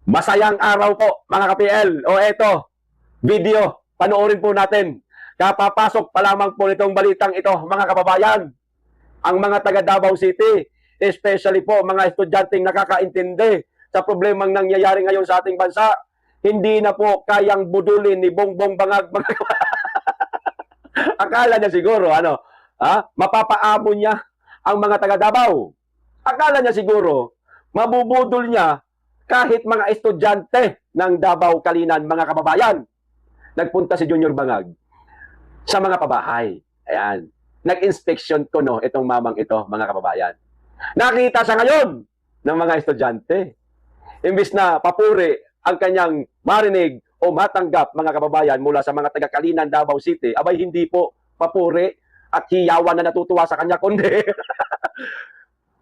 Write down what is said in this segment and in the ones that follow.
Masayang araw po, mga ka-PL. O eto, video, panoorin po natin. Kapapasok pa lamang po nitong balitang ito, mga kababayan. Ang mga taga Davao City, especially po mga estudyanteng nakakaintindi sa problemang nangyayari ngayon sa ating bansa, hindi na po kayang budulin ni Bongbong Bangag. Akala niya siguro, mapapaamo niya ang mga taga Davao. Akala niya siguro, mabubudol niya kahit mga estudyante ng Davao Kalinan, mga kababayan. Nagpunta si Junior Bangag sa mga pabahay. Ayan. Nag-inspection ko, no, itong mamang ito, mga kababayan. Nakita siya ngayon ng mga estudyante. Imbis na papuri ang kanyang marinig o matanggap, mga kababayan, mula sa mga taga-Kalinan, Davao City, abay hindi po papuri at hiyawan na natutuwa sa kanya, kundi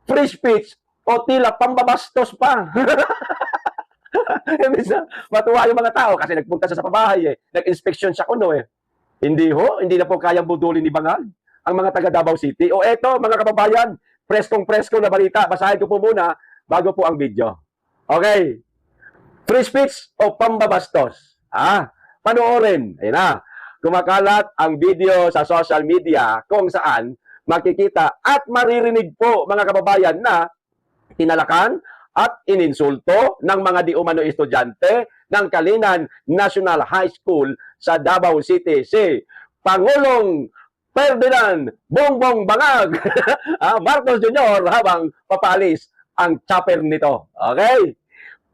free speech o tila pambabastos pa. Imbis na matuwa yung mga tao kasi nagpunta siya sa pabahay nag-inspection siya kuno Hindi na po kayang budulin ni Bangag ang mga taga Davao City. O eto, mga kababayan, preskong-presko na balita. Basahin ko po muna bago po ang video. Okay. Free speech o pambabastos? Panoorin. Ayun na. Kumakalat ang video sa social media kung saan makikita at maririnig po, mga kababayan, na tinalakan at ininsulto ng mga di umano estudyante ng Kalinan National High School sa Davao City si Pangulong Ferdinand Bongbong Bangag Marcos Jr. habang papalis ang chopper nito. Okay?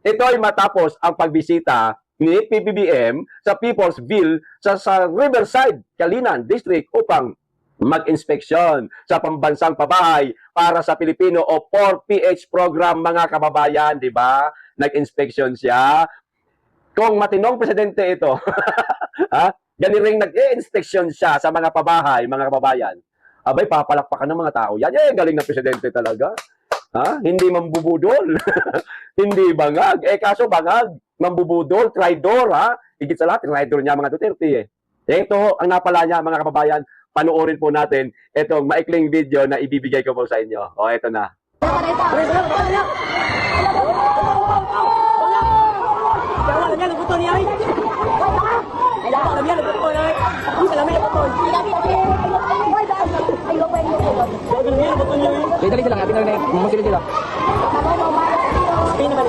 Ito ay matapos ang pagbisita ni PBBM sa People's Ville sa Riverside, Kalinan District upang mag-inspeksyon sa pambansang pabahay para sa Pilipino o 4PH program, mga kababayan, di ba? Nag-inspeksyon siya. Kung matinong presidente ito, ganiring nag-inspeksyon siya sa mga pabahay, mga kababayan, abay, papalakpakan ng mga tao. Yan, galing na presidente talaga. Hindi mambubudol. Hindi Bangag. Kaso Bangag, mambubudol, traidor, higit sa lahat, traidor niya mga Duterte. Ito ang napala niya, mga kababayan. Panoorin po natin itong maikling video na ibibigay ko po sa inyo. O, ito na. Dali lang, atin na mumusilid sila. Spin naman.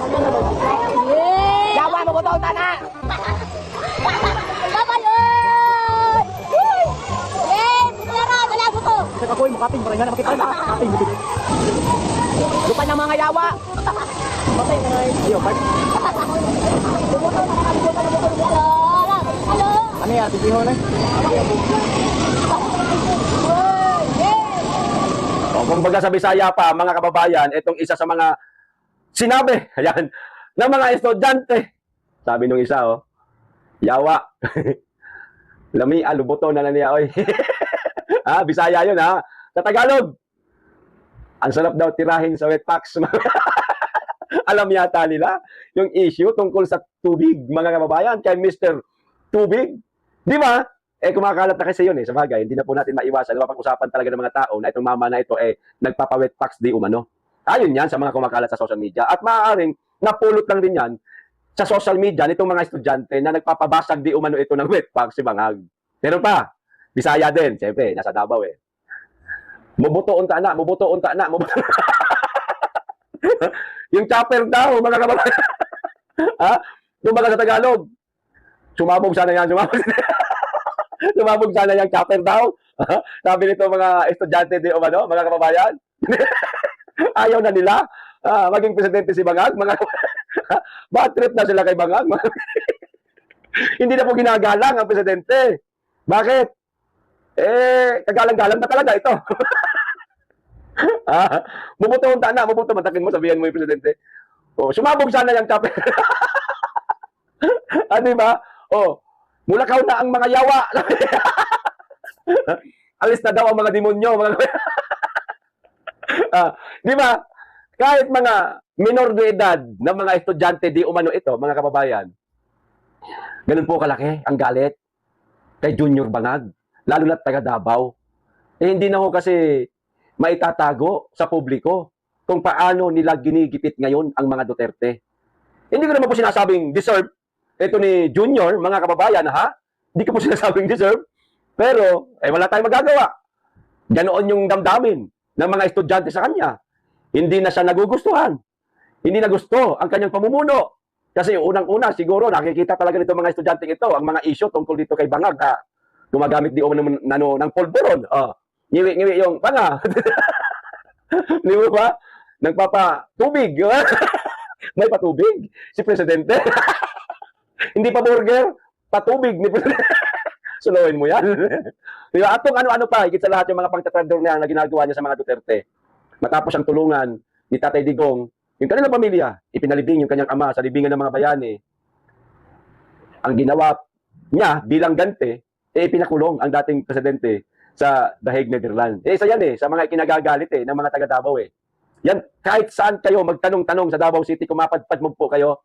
Yawa mo ko taon na! Ako yung makating, parang nga makita na makating. Lupa ng mga yawa. Patay na nga yun. Park. Ano yan? Titiho na Kung baga sa Bisaya pa, mga kababayan, itong isa sa mga sinabi, ayan, ng mga estudyante. Sabi nung isa, yawa. Lami, alubuto na niya, oy. Bisaya yun, Sa Tagalog, ang sarap daw tirahin sa wetpacks. Alam yata nila yung issue tungkol sa tubig, mga kababayan, kay Mr. Tubig. Di ba? Kumakalat na kasi yun sa bagay. Hindi na po natin maiwasan. Napapag-usapan talaga ng mga tao na itong mama na ito nagpapa-wetpacks di umano. Ayun yan sa mga kumakalat sa social media. At maaaring napulot lang din yan sa social media nitong mga estudyante na nagpapabasag di umano ito ng wetpacks si Bangag. Meron pa. Bisaya din. Siyempre, nasa Davao Mubuto unta na. Yung chopper daw, mga kababayan. Yung mga sa Tagalog. Sumabog sana yan. Sumabog sana yung chopper daw. Sabi nito mga estudyante di umano, mga kababayan. Ayaw na nila. Maging presidente si Bangag. Bad trip na sila kay Bangag. Hindi na po ginagalang ang presidente. Bakit? Kagalang-galang na talaga ito. Mubuto unta na, mubuto, matakin mo, sabihan mo yung presidente. Sumabog sana yung chopper. Diba? Mulakaw na ang mga yawa. Alis na daw ang mga demonyo. Di ba? Kahit mga minor de edad na mga estudyante di umano ito, mga kababayan, ganun po kalaki ang galit kay Junior Bangag. Lalo na taga Davao. Hindi na ho kasi maitatago sa publiko kung paano nila ginigipit ngayon ang mga Duterte. Hindi ko naman po sinasabing deserve. Ito ni Junior, mga kababayan, ha? Hindi ko po sinasabing deserve. Pero, wala tayong magagawa. Ganoon yung damdamin ng mga estudyante sa kanya. Hindi na siya nagugustuhan. Hindi na gusto ang kanyang pamumuno. Kasi unang-una, siguro, nakikita talaga nito mga estudyante ito, ang mga issue tungkol dito kay Bangag, ha? Gumagamit di ng polvoron. Ngiwi-ngiwi yung Banga. Di mo ba? Nagpapatubig. May patubig. Si Presidente. Hindi pa burger, patubig ni Presidente. Suluhin mo yan. Di ba? Atong ano-ano pa, higit sa lahat yung mga pangtatrador niya na ginagawa niya sa mga Duterte. Matapos ang tulungan ni Tatay Digong, yung kanilang pamilya, ipinalibing yung kanyang ama sa libingan ng mga bayani. Ang ginawa niya bilang ganti, ipinakulong ang dating presidente sa The Hague, Netherlands. Isa yan sa mga ikinagagalit ng mga taga Davao Yan, kahit saan kayo magtanong-tanong sa Davao City, kumapadpad mo po kayo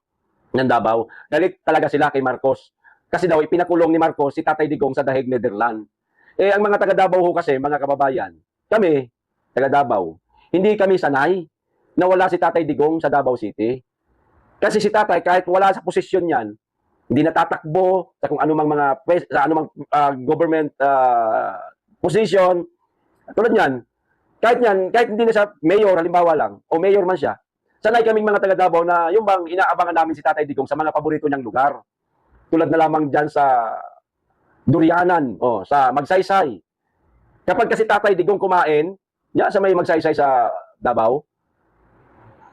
ng Davao, galit talaga sila kay Marcos. Kasi daw, ipinakulong ni Marcos si Tatay Digong sa The Hague, Netherlands. Ang mga taga Davao kasi, mga kababayan, kami, taga Davao, hindi kami sanay na wala si Tatay Digong sa Davao City. Kasi si Tatay, kahit wala sa posisyon niyan, hindi natatakbo sa kung anumang mga sa anumang government position. Tulad niyan, kahit hindi na siya mayor, halimbawa lang, o mayor man siya, sanay kaming mga taga Davao na yung bang inaabangan namin si Tatay Digong sa mga paborito niyang lugar. Tulad na lamang dyan sa Durianan, sa Magsaysay. Kapag kasi Tatay Digong kumain, sa may Magsaysay sa Davao,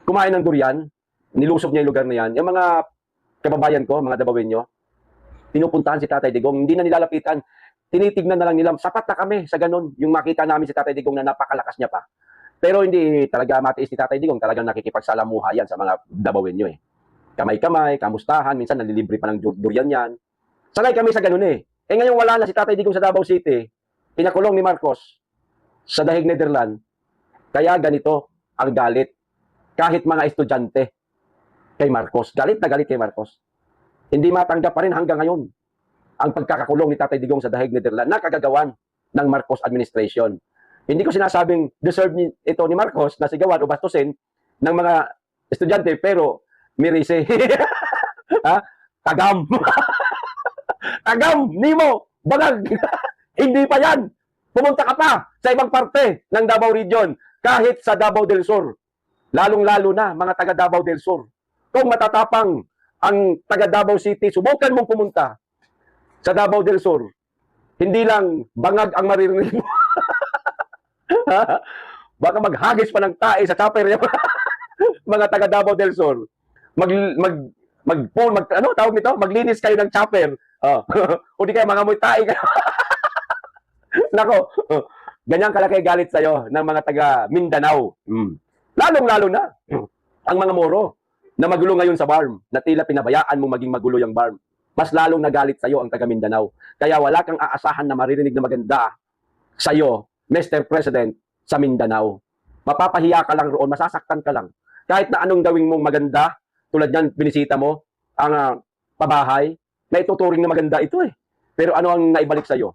kumain ng durian, nilusob niya yung lugar na yan. Yung mga kababayan ko, mga Davaoenyo, pinupuntahan si Tatay Digong, hindi na nilalapitan. Tinitignan na lang nila, sapat na kami sa ganun. Yung makita namin si Tatay Digong na napakalakas niya pa. Pero hindi talaga matiis ni Tatay Digong, talagang nakikipagsalamuha yan sa mga Davaoenyo Kamay-kamay, kamustahan, minsan nalilibre pa ng durian yan. Sanay kami sa ganun ngayon wala na si Tatay Digong sa Davao City, pinakulong ni Marcos sa The Hague, Netherlands. Kaya ganito ang galit. Kahit mga estudyante kay Marcos. Galit na galit kay Marcos. Hindi matanggap pa rin hanggang ngayon ang pagkakakulong ni Tatay Digong sa The Hague, Netherlands na kagagawan ng Marcos administration. Hindi ko sinasabing deserve ito ni Marcos na sigawan o bastusin ng mga estudyante, pero mirise. Tagam. Tagam, Nimo, Bangag. Hindi pa yan. Pumunta ka pa sa ibang parte ng Davao Region, kahit sa Davao del Sur. Lalong-lalo na mga taga Davao del Sur. Kung matatapang ang taga Davao City, subukan mong pumunta sa Davao del Sur. Hindi lang Bangag ang maririnig mo. Baka maghagis pa ng tae sa chopper niya. Mga taga Davao del Sur. Tawag nito? Maglinis kayo ng chopper. O di kayo mga tae kayo. Nako, ganyan kalaki galit sa'yo ng mga taga Mindanao. Lalong-lalo na ang mga Moro na magulo ngayon sa BARM, na tila pinabayaan mong maging magulo yung BARM. Mas lalong nagalit sa'yo ang taga Mindanao. Kaya wala kang aasahan na maririnig na maganda sa'yo, Mr. President, sa Mindanao. Mapapahiya ka lang roon, masasaktan ka lang. Kahit na anong gawing mong maganda, tulad yan, binisita mo ang pabahay, na ituturing na maganda ito Pero ano ang naibalik sa'yo?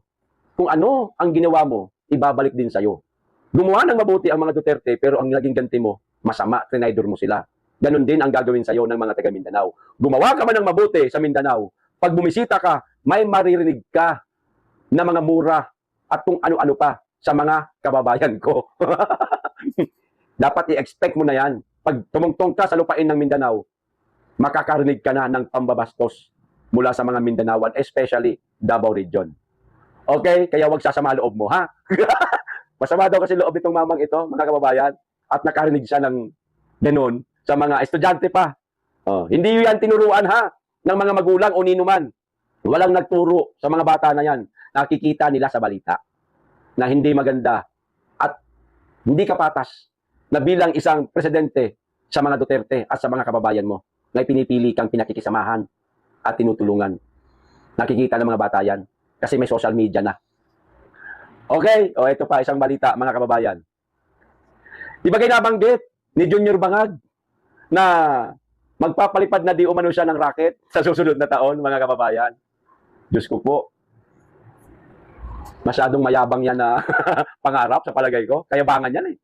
Kung ano ang ginawa mo, ibabalik din sa'yo. Gumawa ng mabuti ang mga Duterte, pero ang naging ganti mo, masama, trinidor mo sila. Ganon din ang gagawin sa'yo ng mga taga Mindanao. Gumawa ka man ng mabuti sa Mindanao, pag bumisita ka, may maririnig ka na mga mura at kung ano-ano pa sa mga kababayan ko. Dapat i-expect mo na yan. Pag tumungtong ka sa lupain ng Mindanao, makakarinig ka na ng pambabastos mula sa mga Mindanaoan, especially Davao Region. Okay? Kaya wag sasama loob mo, ha? Masama daw kasi loob itong mamang ito, mga kababayan, at nakarinig siya ng ganun sa mga estudyante pa. Hindi yan tinuruan, ha? Ng mga magulang o ninuman. Walang nagturo sa mga bata na yan. Nakikita nila sa balita na hindi maganda at hindi kapatas na bilang isang presidente sa mga Duterte at sa mga kababayan mo na pinipili kang pinakikisamahan at tinutulungan. Nakikita ng mga bata yan kasi may social media na. Okay? Ito pa isang balita, mga kababayan. Di ba nabanggit ni Junior Bangag na magpapalipad na di umano siya ng racket sa susunod na taon, mga kababayan? Diyos ko po. Masyadong mayabang yan na pangarap sa palagay ko. Kayabangan yan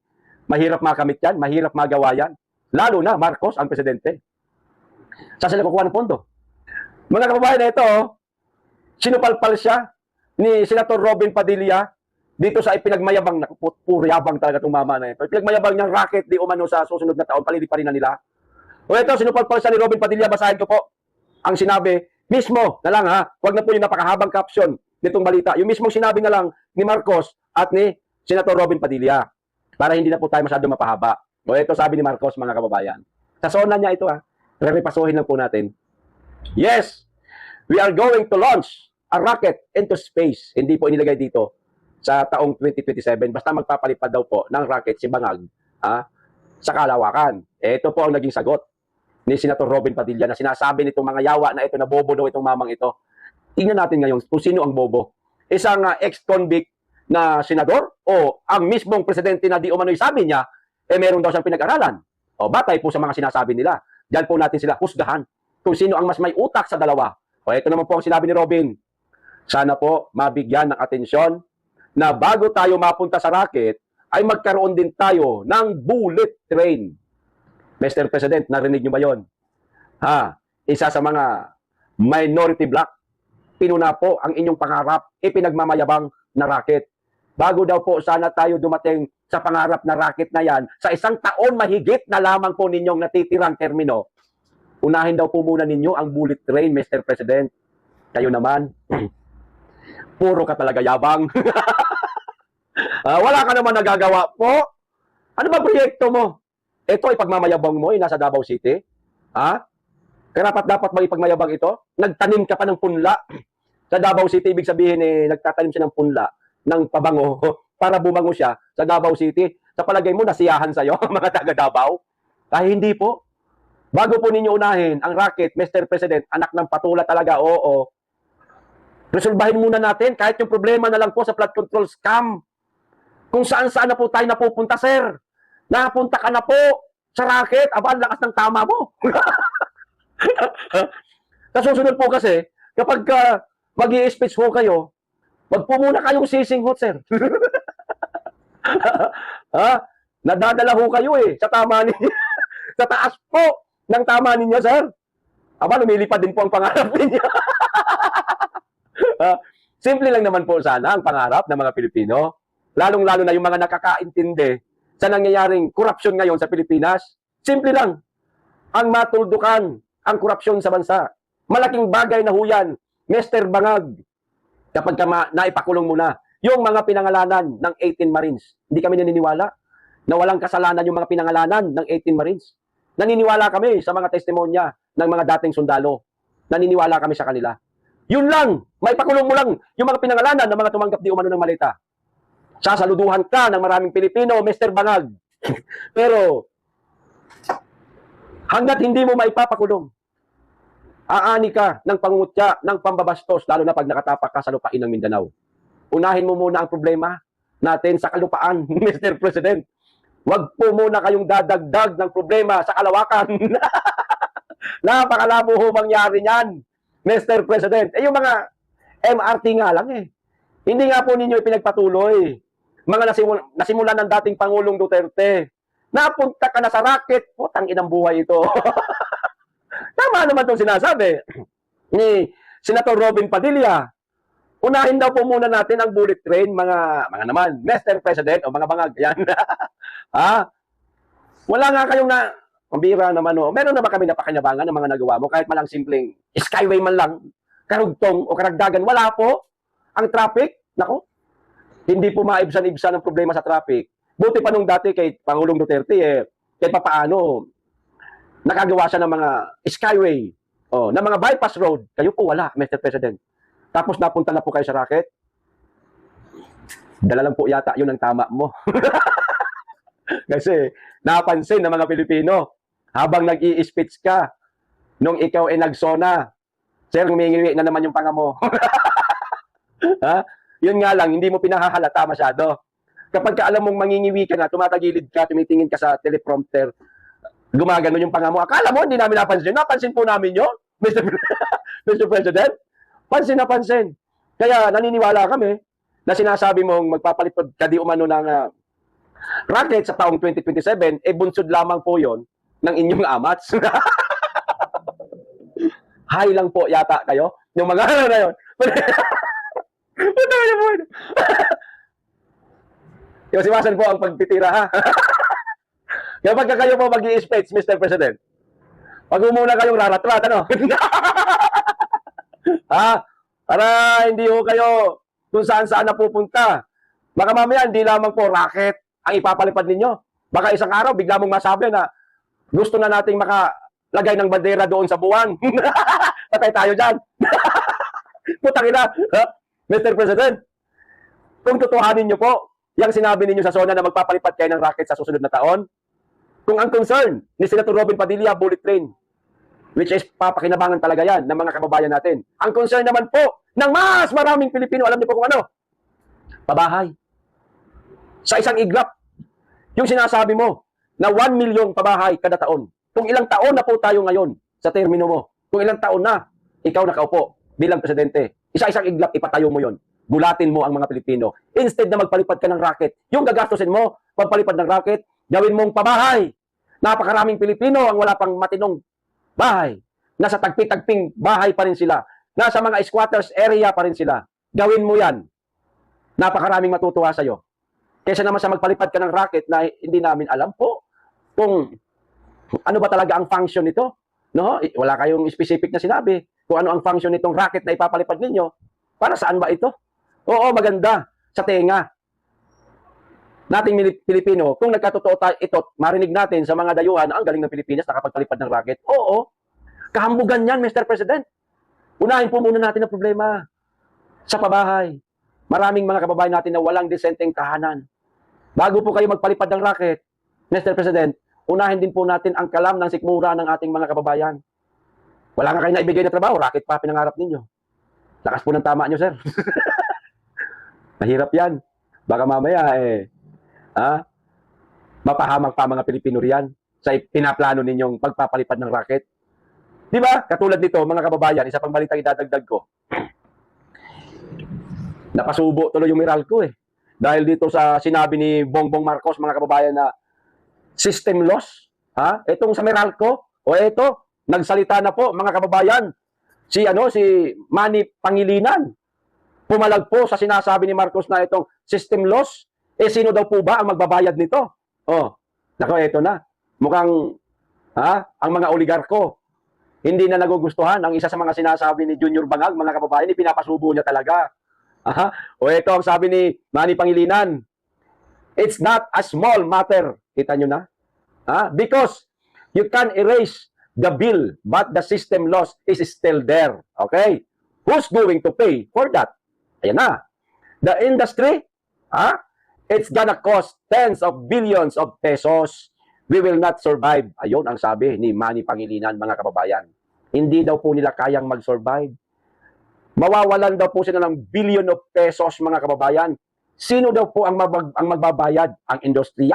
Mahirap makamit yan, mahirap magawa yan. Lalo na Marcos ang presidente. Saan sila kukuha ng pondo? Mga kababayan, ito, sinupalpal siya ni Senator Robin Padilla dito sa ipinagmayabang, puro yabang talaga itong mama na ito. Ipinagmayabang niyang racket di umano sa susunod na taon, paliliparin na nila. O ito, sinupalpal siya ni Robin Padilla, basahin ko po ang sinabi mismo na lang ha, wag na po yung napakahabang caption nitong balita. Yung mismong sinabi na lang ni Marcos at ni Senator Robin Padilla para hindi na po tayo masyadong mapahaba. O ito sabi ni Marcos, mga kababayan. Sa sona niya ito ha, repasuhin lang po natin. Yes, we are going to launch a rocket into space. Hindi po inilagay dito sa taong 2027. Basta magpapalipad daw po ng rocket si Bangag sa kalawakan. Ito po ang naging sagot ni Senator Robin Padilla na sinasabi nitong mga yawa na ito na bobo daw itong mamang ito. Tingnan natin ngayon kung sino ang bobo. Isang ex-convict na senador o ang mismong presidente na di umano'y sabi niya, meron daw siyang pinag-aralan. O batay po sa mga sinasabi nila. Diyan po natin sila husgahan kung sino ang mas may utak sa dalawa. O ito naman po ang sinabi ni Robin. Sana po mabigyan ng atensyon na bago tayo mapunta sa rocket, ay magkaroon din tayo ng bullet train. Mr. President, narinig nyo ba yon? Isa sa mga minority bloc, pinuna po ang inyong pangarap, ipinagmamayabang na rocket. Bago daw po sana tayo dumating sa pangarap na rocket na yan, sa isang taon mahigit na lamang po ninyong natitirang termino, unahin daw po muna ninyo ang bullet train, Mr. President. Kayo naman, puro ka talaga yabang. Wala ka naman nagagawa po. Ano ba proyekto mo? Ito ay pagmamayabang mo, nasa Davao City. Karapat dapat ba ipagmayabang ito? Nagtanim ka pa ng punla. Sa Davao City, ibig sabihin nagtatanim siya ng punla, ng pabango, para bumango siya sa Davao City. Sa palagay mo, nasiyahan sa'yo, mga taga Davao? Hindi po. Bago po ninyo unahin ang rocket, Mr. President, anak ng patula talaga, oo. Resolbahin muna natin, kahit yung problema na lang po sa flood control scam. Kung saan-saan na po tayo napupunta, sir. Napunta ka na po sa rocket. Ang lakas ng tama mo. Sa susunod po kasi, kapag mag-i-speech ho kayo, wag po muna kayong sisinghot, sir. Nadadala ho kayo sa tama ninyo. Sa taas po ng tama ninyo, sir. Lumilipad din po ang pangarap ninyo. Simple lang naman po sana ang pangarap ng mga Pilipino. Lalong-lalo na yung mga nakakaintindi sa nangyayaring korupsyon ngayon sa Pilipinas. Simple lang. Ang matuldukan ang korupsyon sa bansa. Malaking bagay na huyan, Mr. Bangag. Kapag naipakulong mo na yung mga pinangalanan ng 18 Marines. Hindi kami naniniwala na walang kasalanan yung mga pinangalanan ng 18 Marines. Naniniwala kami sa mga testimonya ng mga dating sundalo. Naniniwala kami sa kanila. Yun lang, maipakulong mo lang yung mga pinangalanan ng mga tumanggap di umano ng malita. Sasaluduhan ka ng maraming Pilipino, Mr. Bangag. Pero, hanggat hindi mo maipapakulong, aani ka ng pangungutya, ng pambabastos, lalo na pag nakatapak ka sa lupain ng Mindanao. Unahin mo muna ang problema natin sa kalupaan, Mr. President. Huwag po muna kayong dadagdag ng problema sa kalawakan. Napakalabo ho mangyari niyan, Mr. President. Yung mga MRT nga lang Hindi nga po ninyo ipinagpatuloy. Mga nasimulan ng dating Pangulong Duterte. Napunta ka na sa rocket, putang inang buhay ito. Tama naman itong sinasabi ni Senator Robin Padilla. Unahin daw po muna natin ang bullet train, mga naman, Mr. President, o mga bangag, yan. Wala nga kayong pambira naman, meron na ba kami napakanyabangan ng mga nagawa mo, kahit malang simpleng skyway man lang, karugtong o karagdagan, wala po. Ang traffic, nako, hindi po maibsan-ibsan ang problema sa traffic. Buti pa nung dati kay Pangulong Duterte, kahit papaano, nakagawa siya ng mga skyway, ng mga bypass road. Kayo po wala, Mr. President. Tapos napunta na po kayo sa rocket. Dala lang po yata yun ang tama mo. Kasi napansin ng mga Pilipino, habang nag-i-speech ka, nung ikaw ay nagsona, sir, humingi na naman yung panga mo. Yun nga lang, hindi mo pinahahalata masyado. Kapag ka alam mong mangingiwi ka na, tumatagilid ka, tumitingin ka sa teleprompter, gumagano yung panga mo. Akala mo, hindi namin napansin. Napansin po namin yun, Mr. President. Pansin na pansin. Kaya naniniwala kami na sinasabi mong magpapalipad ka di umano ng rocket sa taong 2027, bunsod lamang po yon ng inyong amats. high lang po yata kayo. Yung mga ano na yun. Puta na po. Yung siwasan po ang pagtitira, ha? Kapag kayo po mag-i-speech, Mr. President, pag muna kayong rarat-rat, ano? Ha? Para hindi ho kayo kung saan-saan napupunta. Baka mamaya, hindi lamang po racket ang ipapalipad ninyo. Baka isang araw, bigla mong masabi na gusto na nating makalagay ng bandera doon sa buwan. Patay tayo dyan. Putang ina. Mr. President, kung tutuhanin nyo po, yung sinabi ninyo sa SONA na magpapalipad kayo ng racket sa susunod na taon, kung ang concern ni Senator Robin Padilla, bullet train, which is papakinabangan talaga yan ng mga kababayan natin. Ang concern naman po ng mas maraming Pilipino, alam niyo po kung ano? Pabahay. Sa isang iglap, yung sinasabi mo na 1 million pabahay kada taon. Kung ilang taon na po tayo ngayon sa termino mo, kung ilang taon na ikaw nakaupo bilang presidente, isa-isang iglap ipatayo mo yon. Gulatin mo ang mga Pilipino. Instead na magpalipad ka ng racket, yung gagastusin mo, pagpalipad ng racket, gawin mong pabahay. Napakaraming Pilipino ang wala pang matinong bahay. Nasa tagpi-tagping bahay pa rin sila. Nasa mga squatters area pa rin sila. Gawin mo yan. Napakaraming matutuwa sa'yo. Kaysa naman sa magpalipad ka ng racket na hindi namin alam po kung ano ba talaga ang function nito. No? Wala kayong specific na sinabi kung ano ang function nitong racket na ipapalipad ninyo. Para saan ba ito? Oo, maganda. Sa tenga. Nating Pilipino, kung nagkatotoo tayo ito, marinig natin sa mga dayuhan, ang galing ng Pilipinas, nakapagpalipad ng racket. Oo. Kahambugan yan, Mr. President. Unahin po muna natin ang problema sa pabahay. Maraming mga kababayan natin na walang disenteng tahanan. Bago po kayo magpalipad ng racket, Mr. President, unahin din po natin ang kalam ng sikmura ng ating mga kababayan. Wala nga kayo na ibigay na trabaho, racket pa pinangarap ninyo. Lakas po ng tama nyo, sir. Mahirap yan. Baka mamaya, mapahamak pa mga Pilipino riyan sa pinaplano ninyong pagpapalipad ng racket. Di ba? Katulad nito, mga kababayan, isa pang balitang idadagdag ko. Napasubo tuloy yung Meralco eh. Dahil dito sa sinabi ni Bongbong Marcos, mga kababayan, na system loss. Ha? Itong sa Meralco, o ito, nagsalita na po, mga kababayan, si Manny Pangilinan. Pumalag po sa sinasabi ni Marcos na itong system loss. Sino daw po ba ang magbabayad nito? Oh, nako, eto na. Mukhang, ang mga oligarko, hindi na nagugustuhan ang isa sa mga sinasabi ni Junior Bangag, mga kababayan, pinapasubo niya talaga. O ito ang sabi ni Manny Pangilinan, it's not a small matter. Kita nyo na? Because you can erase the bill, but the system loss is still there. Okay? Who's going to pay for that? Ayan na. The industry, it's gonna cost tens of billions of pesos. We will not survive. Ayun ang sabi ni Manny Pangilinan, mga kababayan. Hindi daw po nila kayang mag-survive. Mawawalan daw po sila ng billion of pesos, mga kababayan. Sino daw po ang magbabayad? Ang industriya.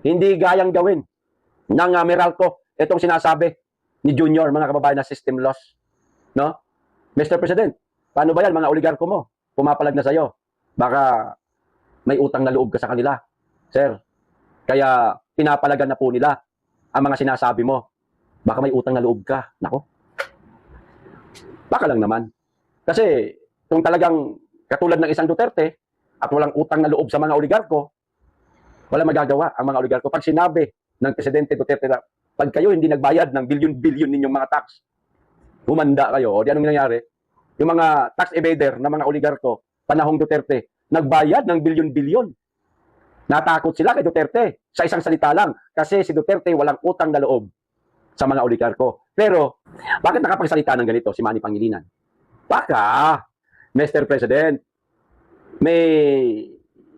Hindi gayang gawin ng Meralco itong sinasabi ni Junior, mga kababayan, na system loss. No? Mr. President, paano ba yan, mga oligarko mo? Pumapalag na sa'yo. Baka may utang na loob ka sa kanila. Sir, kaya pinapalagan na po nila ang mga sinasabi mo. Baka may utang na loob ka. Nako. Baka lang naman. Kasi kung talagang katulad ng isang Duterte at walang utang na loob sa mga oligarko, wala magagawa ang mga oligarko. Pag sinabi ng Presidente Duterte na pag kayo hindi nagbayad ng bilyon-bilyon ninyong mga tax, humanda kayo. O di anong nangyari? Yung mga tax evader na mga oligarko, panahong Duterte, nagbayad ng bilyon-bilyon. Natakot sila kay Duterte sa isang salita lang kasi si Duterte walang utang na loob sa mga oligarko. Pero, bakit nakapagsalita ng ganito si Manny Pangilinan? Baka, Mr. President, may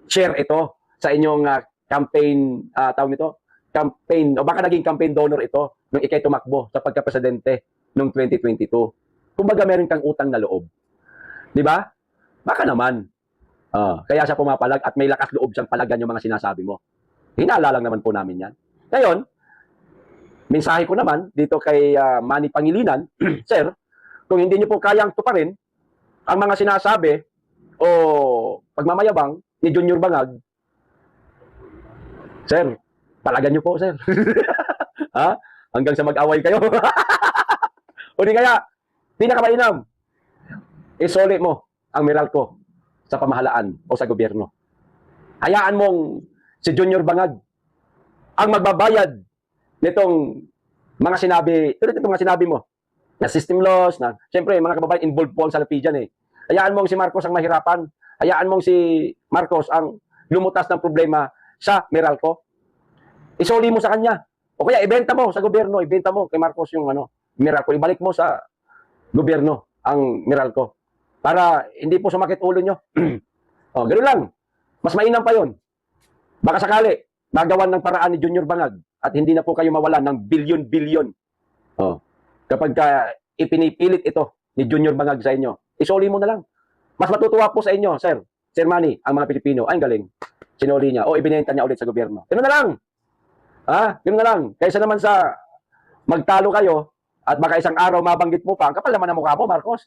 share ito sa inyong campaign, tawag nito, campaign, o baka naging campaign donor ito nung ikay tumakbo sa pagka-presidente noong 2022. Kumbaga meron kang utang na loob. Di ba? Baka naman. Kaya siya pumapalag at may lakas loob siyang palagan yung mga sinasabi mo. Hinala lang naman po namin yan. Ngayon, mensahe ko naman dito kay Manny Pangilinan, Sir, kung hindi niyo po kayang tuparin ang mga sinasabi o pagmamayabang ni Junior Bangag, Sir, palagan niyo po, Sir. Hanggang sa mag-away kayo. O di kaya, pinakamainam, isoli mo ang Meralco sa pamahalaan o sa gobyerno. Hayaan mong si Junior Bangag ang magbabayad nitong mga sinabi, tulad itong mga sinabi mo, na system loss, na siyempre mga kababayan involved po ang salapi dyan eh. Hayaan mong si Marcos ang mahirapan, hayaan mong si Marcos ang lumutas ng problema sa Meralco. Isoli mo sa kanya. O kaya ibenta mo sa gobyerno, ibenta mo kay Marcos yung Meralco, ibalik mo sa gobyerno ang Meralco. Para hindi po sumakit ulo nyo. O, ganoon lang. Mas mainam pa yon. Baka sakali, magawan ng paraan ni Junior Bangag at hindi na po kayo mawalan ng bilyon-bilyon. O, kapag ipinipilit ito ni Junior Bangag sa inyo, isoli mo na lang. Mas matutuwa po sa inyo, Sir Manny, ang mga Pilipino. Ay, ang galing. Sinuli niya. O, ibinenta niya ulit sa gobyerno. Ganoon na lang. Ganoon na lang. Kaysa naman sa magtalo kayo at baka isang araw mabanggit mo pa, ang kapal naman ang mukha mo, Marcos.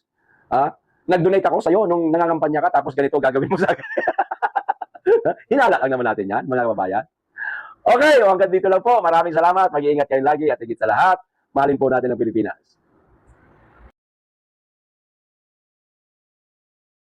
Nag-donate ako sa'yo nung nangangampanya ka tapos ganito gagawin mo sa akin. Hinala lang naman natin yan, mga kababayan. Okay, hanggang dito lang po. Maraming salamat. Mag-iingat kayo lagi at higit sa lahat, mahalin po natin ang Pilipinas.